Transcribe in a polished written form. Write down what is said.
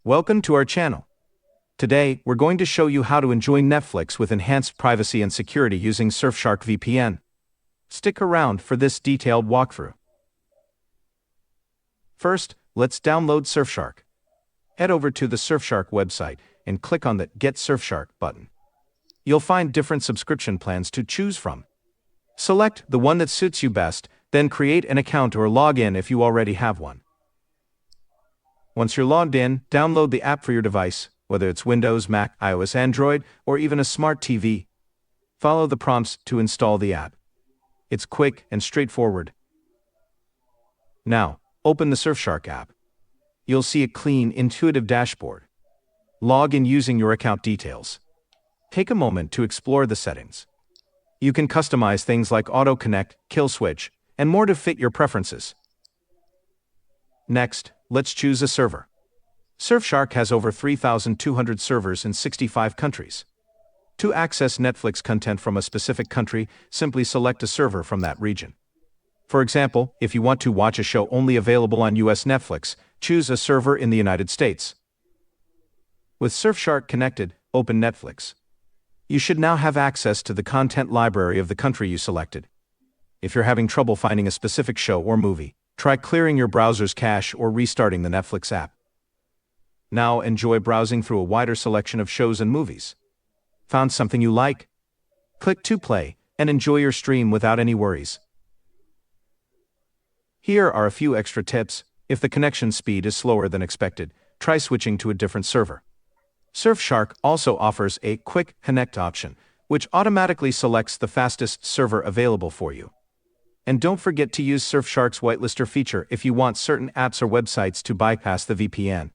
Welcome to our channel. Today, we're going to show you how to enjoy Netflix with enhanced privacy and security using Surfshark VPN. Stick around for this detailed walkthrough. First, let's download Surfshark. Head over to the Surfshark website and click on the Get Surfshark button. You'll find different subscription plans to choose from. Select the one that suits you best, then create an account or log in if you already have one. Once you're logged in, download the app for your device, whether it's Windows, Mac, iOS, Android, or even a smart TV. Follow the prompts to install the app. It's quick and straightforward. Now, open the Surfshark app. You'll see a clean, intuitive dashboard. Log in using your account details. Take a moment to explore the settings. You can customize things like auto connect, kill switch, and more to fit your preferences. Next, let's choose a server. Surfshark has over 3,200 servers in 65 countries. To access Netflix content from a specific country, simply select a server from that region. For example, if you want to watch a show only available on US Netflix, choose a server in the United States. With Surfshark connected, open Netflix. You should now have access to the content library of the country you selected. If you're having trouble finding a specific show or movie, try clearing your browser's cache or restarting the Netflix app. Now enjoy browsing through a wider selection of shows and movies. Found something you like? Click to play and enjoy your stream without any worries. Here are a few extra tips. If the connection speed is slower than expected, try switching to a different server. Surfshark also offers a Quick Connect option, which automatically selects the fastest server available for you. And don't forget to use Surfshark's whitelister feature if you want certain apps or websites to bypass the VPN.